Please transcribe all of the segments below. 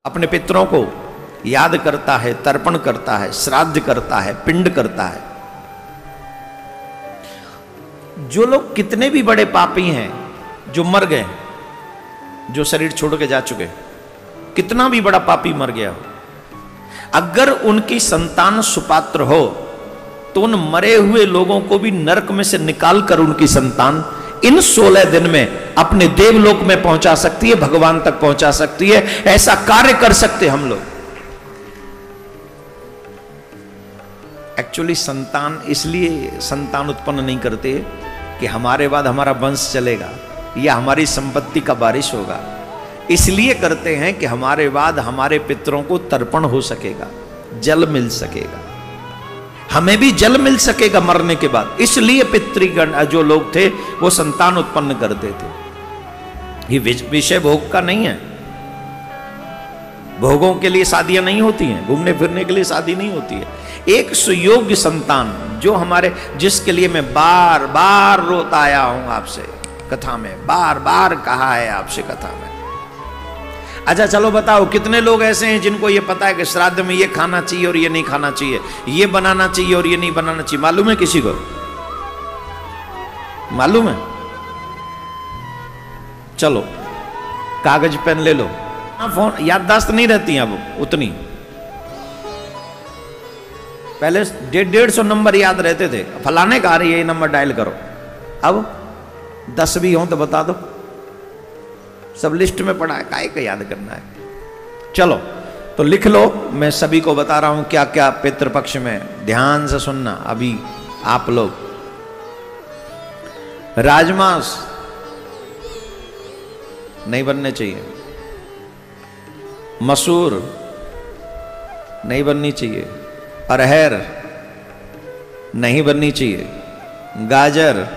अपने पितरों को याद करता है, तर्पण करता है, श्राद्ध करता है, पिंड करता है। जो लोग कितने भी बड़े पापी हैं, जो मर गए, जो शरीर छोड़ के जा चुके, कितना भी बड़ा पापी मर गया हो, अगर उनकी संतान सुपात्र हो तो उन मरे हुए लोगों को भी नरक में से निकाल कर उनकी संतान इन 16 दिन में अपने देवलोक में पहुंचा सकती है, भगवान तक पहुंचा सकती है। ऐसा कार्य कर सकते हम लोग। एक्चुअली संतान इसलिए संतान उत्पन्न नहीं करते कि हमारे बाद हमारा वंश चलेगा या हमारी संपत्ति का बारिश होगा। इसलिए करते हैं कि हमारे बाद हमारे पितरों को तर्पण हो सकेगा, जल मिल सकेगा, हमें भी जल मिल सकेगा मरने के बाद। इसलिए पितृगण जो लोग थे वो संतान उत्पन्न करते थे। ये विषय भोग का नहीं है। भोगों के लिए शादियां नहीं होती हैं, घूमने फिरने के लिए शादी नहीं होती है। एक सुयोग्य संतान जो हमारे, जिसके लिए मैं बार बार रोता आया हूं आपसे कथा में, बार बार कहा है आपसे कथा में। अच्छा चलो बताओ, कितने लोग ऐसे हैं जिनको ये पता है कि श्राद्ध में ये खाना चाहिए और ये नहीं खाना चाहिए, ये बनाना चाहिए और ये नहीं बनाना चाहिए? मालूम है किसी को? मालूम है? चलो कागज पेन ले लो। फोन याददाश्त नहीं रहती अब उतनी। पहले 150 नंबर याद रहते थे, फलाने का रही है ये नंबर डायल करो। अब 10 भी हो तो बता दो, सब लिस्ट में पड़ा है, काहे का याद करना है। चलो तो लिख लो, मैं सभी को बता रहा हूं क्या क्या पितृपक्ष में, ध्यान से सुनना अभी आप लोग। राजमांस नहीं बनने चाहिए, मसूर नहीं बननी चाहिए, अरहर नहीं बननी चाहिए, गाजर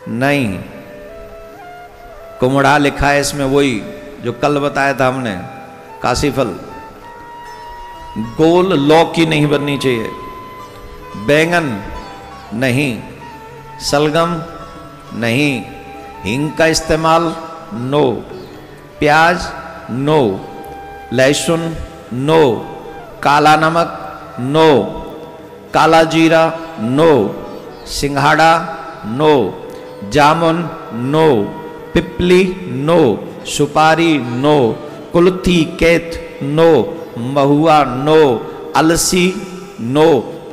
नहीं, कुमड़ा लिखा है इसमें वही जो कल बताया था हमने, काशी फल, गोल लौकी नहीं बननी चाहिए, बैंगन नहीं, सलगम नहीं, हींग का इस्तेमाल नो, प्याज नो, लहसुन नो, काला नमक नो, काला जीरा नो, सिंघाड़ा नो, जामुन नो, पिपली नो, सुपारी नो, कुल्थी केत नो, महुआ नो, अलसी नो,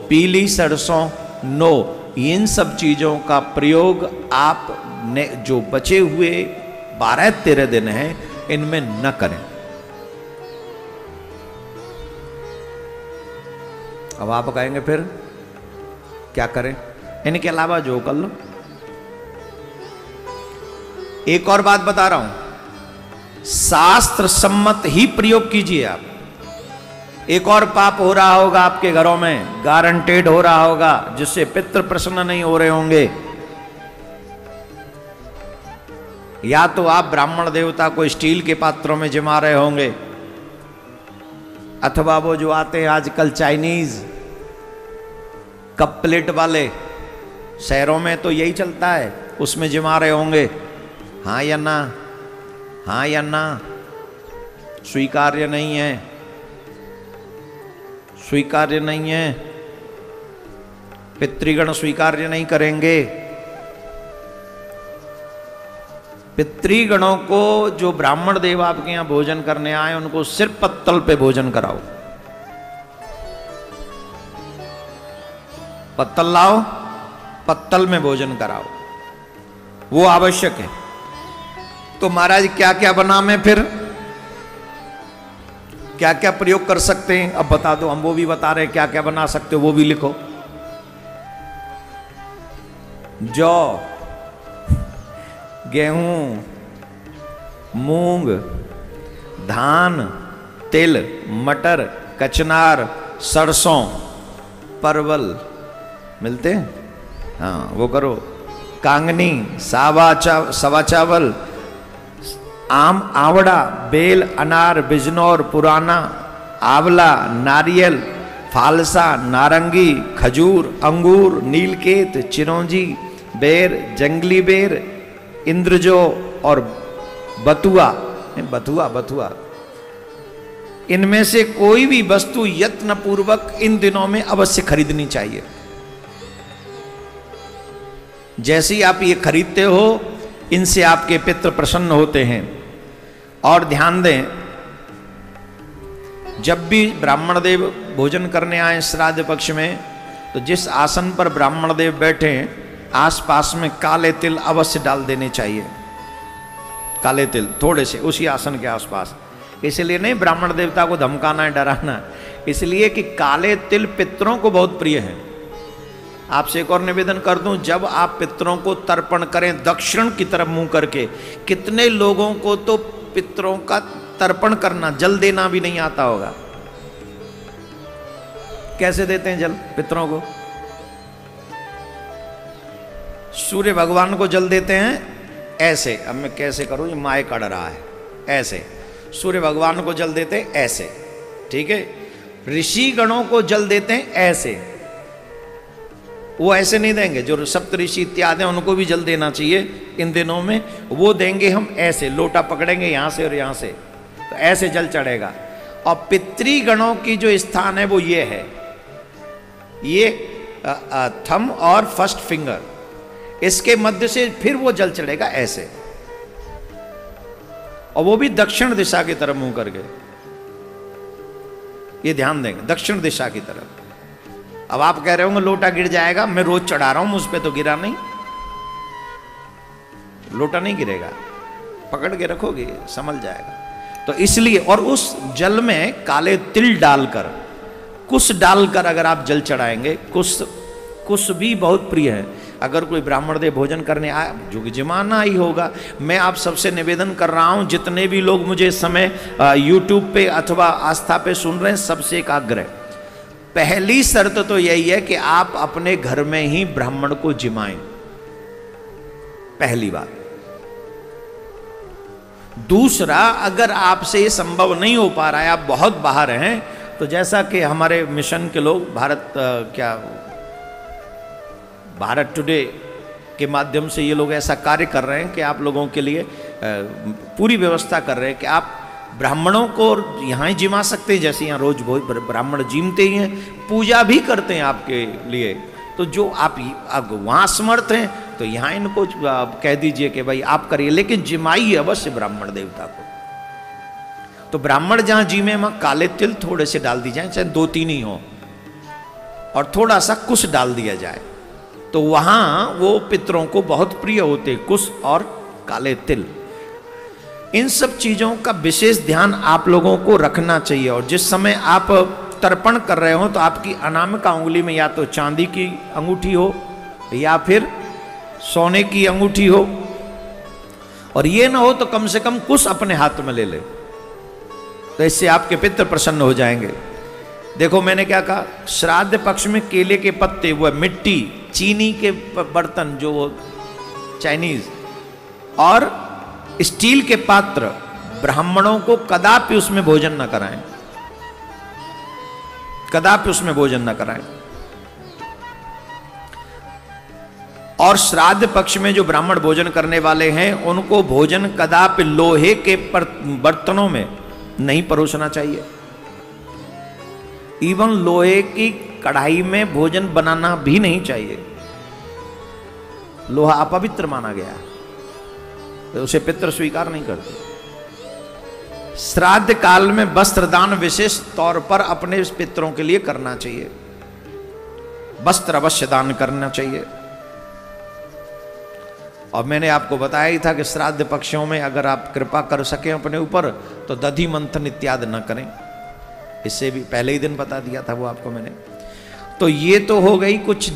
पीली सरसों नो। इन सब चीजों का प्रयोग आप ने जो बचे हुए 12-13 दिन हैं इनमें न करें। अब आप कहेंगे फिर क्या करें? इनके अलावा जो कर लो। एक और बात बता रहा हूं, शास्त्र सम्मत ही प्रयोग कीजिए आप। एक और पाप हो रहा होगा आपके घरों में, गारंटेड हो रहा होगा, जिससे पितृ प्रसन्न नहीं हो रहे होंगे। या तो आप ब्राह्मण देवता को स्टील के पात्रों में जमा रहे होंगे, अथवा वो जो आते हैं आजकल चाइनीज कप प्लेट वाले, शहरों में तो यही चलता है, उसमें जमा रहे होंगे। हाँ या ना? हाँ या ना? स्वीकार्य नहीं है, स्वीकार्य नहीं है। पितृगण स्वीकार्य नहीं करेंगे। पितृगणों को जो ब्राह्मण देव आपके यहां भोजन करने आए उनको सिर्फ पत्तल पे भोजन कराओ। पत्तल लाओ, पत्तल में भोजन कराओ, वो आवश्यक है। तो महाराज क्या क्या बना में फिर क्या क्या प्रयोग कर सकते हैं अब बता दो। हम वो भी बता रहे हैं क्या क्या बना सकते हो, वो भी लिखो। जौ, गेहूं, मूंग, धान, तिल, मटर, कचनार, सरसों, परवल मिलते हैं, हाँ वो करो। कांगनी, सवा चावल, आम, आवड़ा, बेल, अनार, बिजनौर, पुराना, आंवला, नारियल, फालसा, नारंगी, खजूर, अंगूर, नीलकेत, चिरौंजी, बेर, जंगली बेर, इंद्रजो और बथुआ, इनमें से कोई भी वस्तु यत्न पूर्वक इन दिनों में अवश्य खरीदनी चाहिए। जैसे ही आप ये खरीदते हो, इनसे आपके पितृ प्रसन्न होते हैं। और ध्यान दें, जब भी ब्राह्मण देव भोजन करने आए श्राद्ध पक्ष में, तो जिस आसन पर ब्राह्मण देव बैठे हैं, आसपास में काले तिल अवश्य डाल देने चाहिए। काले तिल थोड़े से उसी आसन के आसपास। इसलिए नहीं ब्राह्मण देवता को धमकाना है, डराना, इसलिए कि काले तिल पितरों को बहुत प्रिय है। आपसे एक और निवेदन कर दूं, जब आप पितरों को तर्पण करें दक्षिण की तरफ मुंह करके, कितने लोगों को तो पितरों का तर्पण करना, जल देना भी नहीं आता होगा। कैसे देते हैं जल पितरों को? सूर्य भगवान को जल देते हैं ऐसे। अब मैं कैसे करूं, ये माए कड़ रहा है, ऐसे सूर्य भगवान को जल देते हैं ऐसे, ठीक है। ऋषि गणों को जल देते हैं ऐसे। वो ऐसे नहीं देंगे, जो सप्त ऋषि इत्यादि उनको भी जल देना चाहिए इन दिनों में। वो देंगे हम ऐसे, लोटा पकड़ेंगे यहां से और यहां से, तो ऐसे जल चढ़ेगा। और पितृगणों की जो स्थान है वो ये है, ये थंब और फर्स्ट फिंगर, इसके मध्य से फिर वो जल चढ़ेगा ऐसे, और वो भी दक्षिण दिशा की तरफ मुंह करके। ये ध्यान देंगे, दक्षिण दिशा की तरफ। अब आप कह रहे होंगे लोटा गिर जाएगा, मैं रोज चढ़ा रहा हूं, मुझ पे तो गिरा नहीं। लोटा नहीं गिरेगा, पकड़ के रखोगे संभल जाएगा। तो इसलिए, और उस जल में काले तिल डालकर, कुश डालकर अगर आप जल चढ़ाएंगे, कुश भी बहुत प्रिय है। अगर कोई ब्राह्मण देव भोजन करने आए, जो कि जमाना ही होगा, मैं आप सबसे निवेदन कर रहा हूं, जितने भी लोग मुझे इस समय यूट्यूब पे अथवा आस्था पे सुन रहे हैं, सबसे एक आग्रह, पहली शर्त तो यही है कि आप अपने घर में ही ब्राह्मण को जिमाएं, पहली बात। दूसरा, अगर आपसे ये संभव नहीं हो पा रहा है, आप बहुत बाहर हैं, तो जैसा कि हमारे मिशन के लोग भारत टुडे के माध्यम से ये लोग ऐसा कार्य कर रहे हैं कि आप लोगों के लिए पूरी व्यवस्था कर रहे हैं कि आप ब्राह्मणों को यहाँ ही जिमा सकते हैं। जैसे यहाँ रोज ब्राह्मण जिमते ही हैं, पूजा भी करते हैं आपके लिए। तो जो आप वहाँ समर्थ हैं, तो यहाँ इनको कह दीजिए कि भाई आप करिए, लेकिन जिमाइए अवश्य ब्राह्मण देवता को। तो ब्राह्मण जहाँ जिमे वहाँ काले तिल थोड़े से डाल दी जाए, चाहे 2-3 ही हो, और थोड़ा सा कुश डाल दिया जाए, तो वहाँ वो पितरों को बहुत प्रिय होते, कुश और काले तिल। इन सब चीज़ों का विशेष ध्यान आप लोगों को रखना चाहिए। और जिस समय आप तर्पण कर रहे हो, तो आपकी अनामिका उंगली में या तो चांदी की अंगूठी हो या फिर सोने की अंगूठी हो, और ये ना हो तो कम से कम कुश अपने हाथ में ले ले, तो इससे आपके पितृ प्रसन्न हो जाएंगे। देखो मैंने क्या कहा, श्राद्ध पक्ष में केले के पत्ते, वो मिट्टी, चीनी के बर्तन जो वो चाइनीज, और स्टील के पात्र, ब्राह्मणों को कदापि उसमें भोजन न कराएं, कदापि उसमें भोजन न कराएं। और श्राद्ध पक्ष में जो ब्राह्मण भोजन करने वाले हैं, उनको भोजन कदापि लोहे के बर्तनों में नहीं परोसना चाहिए। इवन लोहे की कढ़ाई में भोजन बनाना भी नहीं चाहिए। लोहा अपवित्र माना गया, तो उसे पितृ स्वीकार नहीं करते। श्राद्ध काल में वस्त्र दान विशेष तौर पर अपने पितरों के लिए करना चाहिए, वस्त्र अवश्य दान करना चाहिए। और मैंने आपको बताया ही था कि श्राद्ध पक्षों में अगर आप कृपा कर सकें अपने ऊपर, तो दधि मंथन इत्यादि न करें। इससे भी पहले ही दिन बता दिया था वो आपको मैंने। तो ये तो हो गई कुछ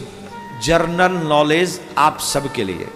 जर्नल नॉलेज आप सबके लिए।